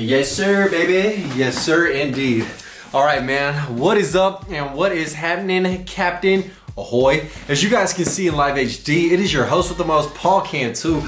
Yes, sir, baby. Yes, sir, indeed. All right, man. What is up and what is happening, Captain? Ahoy. As you guys can see in live HD, it is your host with the most, Paul Cantu,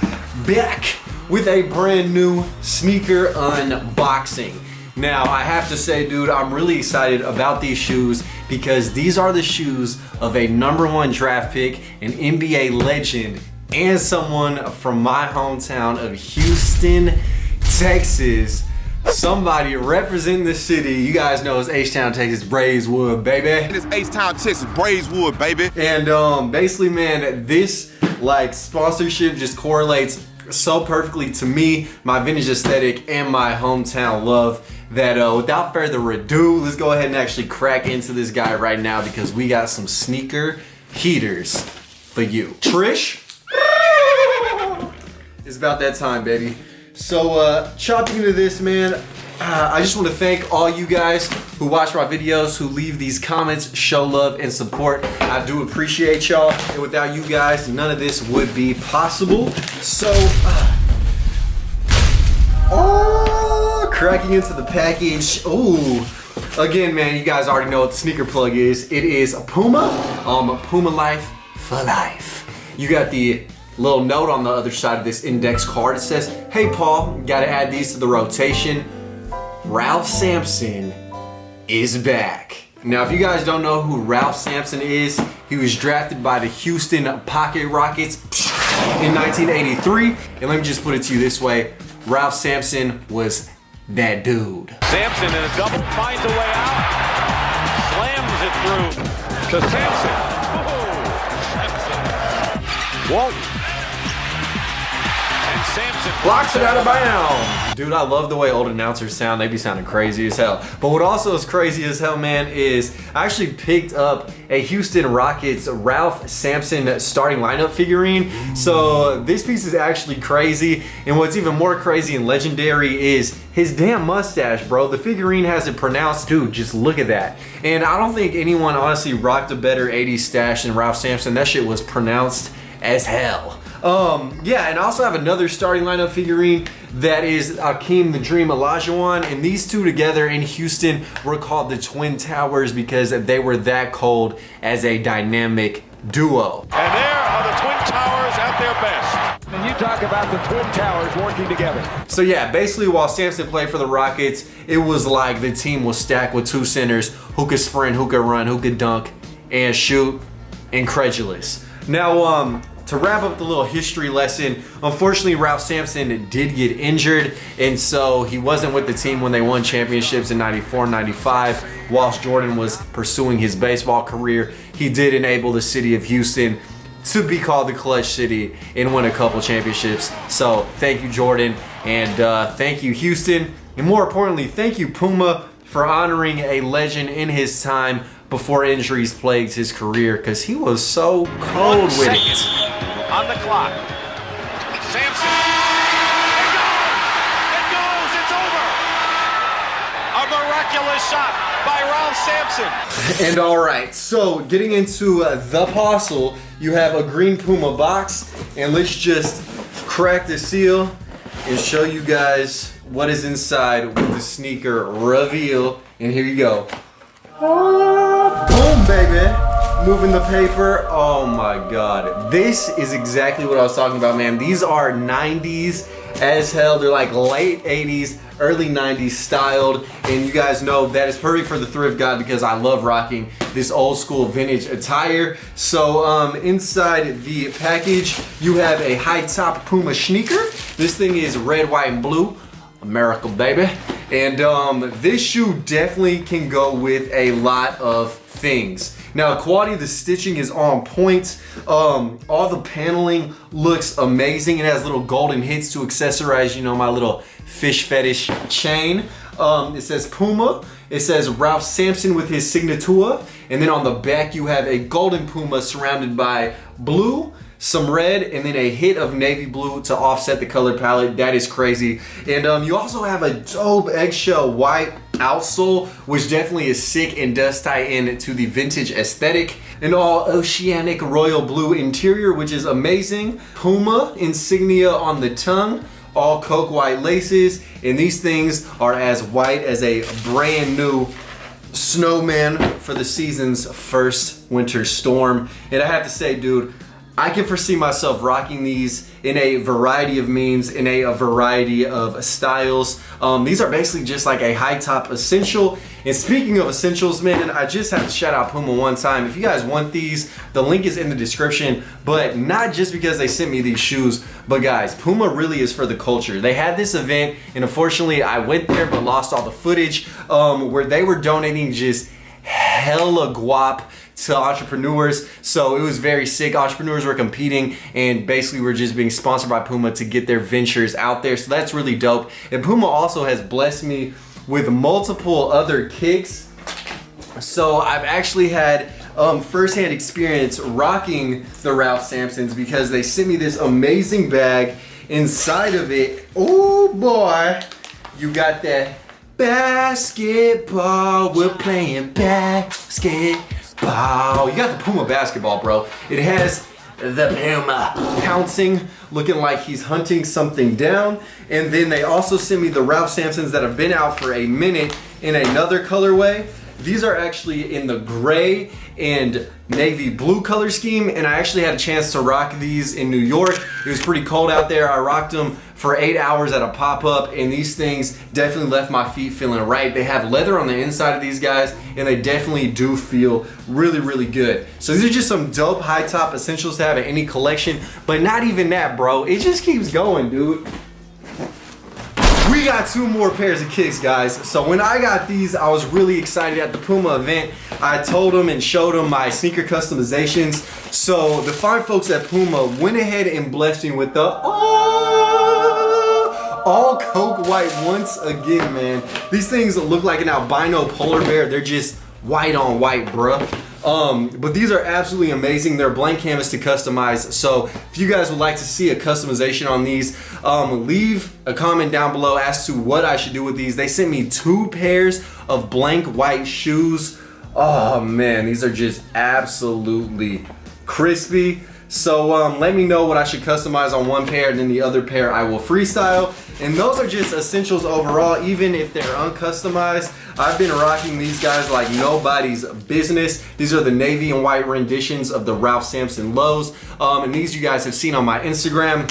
back with a brand new sneaker unboxing. Now, I have to say, dude, I'm really excited about these shoes because these are the shoes of a #1 draft pick, an NBA legend, and someone from my hometown of Houston, Texas. Somebody representing the city. You guys know it's H-Town, Texas, Braeswood, baby. It's H-Town, Texas, Braeswood, baby. And basically, man, this like sponsorship just correlates so perfectly to me, my vintage aesthetic, and my hometown love that without further ado, let's go ahead and actually crack into this guy right now because we got some sneaker heaters for you. Trish, it's about that time, baby. So chopping into this, man, I just want to thank all you guys who watch my videos, who leave these comments, show love and support. I do appreciate y'all, and without you guys, none of this would be possible. So, cracking into the package. Ooh, again, man, you guys already know what the sneaker plug is. It is a Puma, Puma Life for life. You got the little note on the other side of this index card. It says, hey Paul, gotta add these to the rotation. Ralph Sampson is back. Now, if you guys don't know who Ralph Sampson is, he was drafted by the Houston Pocket Rockets in 1983. And let me just put it to you this way, Ralph Sampson was that dude. Sampson in a double, finds a way out, slams it through to Sampson. Oh, Walton. And Sampson blocks it out of bounds. Dude, I love the way old announcers sound. They be sounding crazy as hell. But what also is crazy as hell, man, is I actually picked up a Houston Rockets Ralph Sampson starting lineup figurine. So this piece is actually crazy. And what's even more crazy and legendary is his damn mustache, bro. The figurine has it pronounced. Dude, just look at that. And I don't think anyone honestly rocked a better 80s stash than Ralph Sampson. That shit was pronounced as hell. Yeah, and I also have another starting lineup figurine that is Akeem the Dream Olajuwon, and these two together in Houston were called the Twin Towers because they were that cold as a dynamic duo. And there are the Twin Towers at their best. And you talk about the Twin Towers working together. So yeah, basically while Sampson played for the Rockets, it was like the team was stacked with two centers who could sprint, who could run, who could dunk, and shoot. Incredulous. Now, to wrap up the little history lesson, unfortunately Ralph Sampson did get injured, and so he wasn't with the team when they won championships in '94 and '95. Whilst Jordan was pursuing his baseball career, he did enable the city of Houston to be called the Clutch City and win a couple championships. So thank you, Jordan, and thank you, Houston, and more importantly, thank you, Puma, for honoring a legend in his time before injuries plagued his career, because he was so cold with it. On the clock. Sampson. It goes. It's over. A miraculous shot by Ralph Sampson. And all right, so getting into the parcel, you have a green Puma box, and let's just crack the seal and show you guys what is inside with the sneaker reveal. And here you go. Boom, baby. Moving the paper. Oh my god, this is exactly what I was talking about, man. These are 90s as hell. They're like late 80s, early 90s styled, and you guys know that is perfect for the thrift guy because I love rocking this old school vintage attire. So inside the package you have a high top Puma sneaker. This thing is red, white, and blue. America, baby. And this shoe definitely can go with a lot of things. Now, the quality of the stitching is on point. All the paneling looks amazing. It has little golden hits to accessorize, you know, my little fish fetish chain. It says Puma. It says Ralph Sampson with his signature. And then on the back, you have a golden Puma surrounded by blue, some red, and then a hit of navy blue to offset the color palette. That is crazy. And you also have a dope eggshell white outsole, which definitely is sick and does tie in to the vintage aesthetic. An all oceanic royal blue interior, which is amazing. Puma insignia on the tongue. all coke white laces, and these things are as white as a brand new snowman for the season's first winter storm. And I have to say, dude, I can foresee myself rocking these in a variety of means, in a variety of styles. These are basically just like a high top essential. And speaking of essentials, man, I just have to shout out Puma one time. If you guys want these, the link is in the description, but not just because they sent me these shoes, but guys, Puma really is for the culture. They had this event, and unfortunately I went there but lost all the footage, where they were donating just hella guap to entrepreneurs. So it was very sick. Entrepreneurs were competing and basically were just being sponsored by Puma to get their ventures out there. So that's really dope. And Puma also has blessed me with multiple other kicks. So I've actually had firsthand experience rocking the Ralph Sampsons because they sent me this amazing bag. Inside of it, oh boy, you got that basketball. We're playing basketball. You got the Puma basketball, bro. It has the Puma pouncing, looking like he's hunting something down. And then they also sent me the Ralph Sampsons that have been out for a minute in another colorway. These are actually in the gray and navy blue color scheme, and I actually had a chance to rock these in New York. It was pretty cold out there. I rocked them for 8 hours at a pop-up, and these things definitely left my feet feeling right. They have leather on the inside of these guys, and they definitely do feel really, really good. So these are just some dope high top essentials to have in any collection, but not even that, bro. It just keeps going, dude. We got 2 more pairs of kicks, guys. So when I got these, I was really excited at the Puma event. I told them and showed them my sneaker customizations. So the fine folks at Puma went ahead and blessed me with the all coke white once again, man. These things look like an albino polar bear. They're just white on white, bruh. But these are absolutely amazing. They're blank canvas to customize. So if you guys would like to see a customization on these, leave a comment down below as to what I should do with these. They sent me 2 pairs of blank white shoes. Oh man, these are just absolutely crispy. So let me know what I should customize on one pair, and then the other pair I will freestyle. And those are just essentials overall, even if they're uncustomized. I've been rocking these guys like nobody's business. These are the navy and white renditions of the Ralph Sampson lows. And these you guys have seen on my Instagram.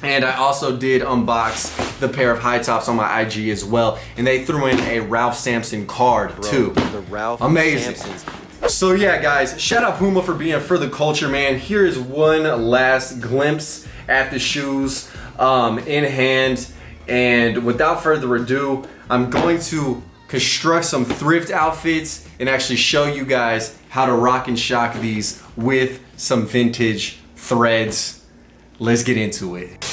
And I also did unbox the pair of high tops on my IG as well. And they threw in a Ralph Sampson card too. The Ralph amazing. Sampsons. So yeah, guys, shout out Puma for being for the culture, man. Here is one last glimpse at the shoes in hand. And without further ado, I'm going to construct some thrift outfits and actually show you guys how to rock and shock these with some vintage threads. Let's get into it.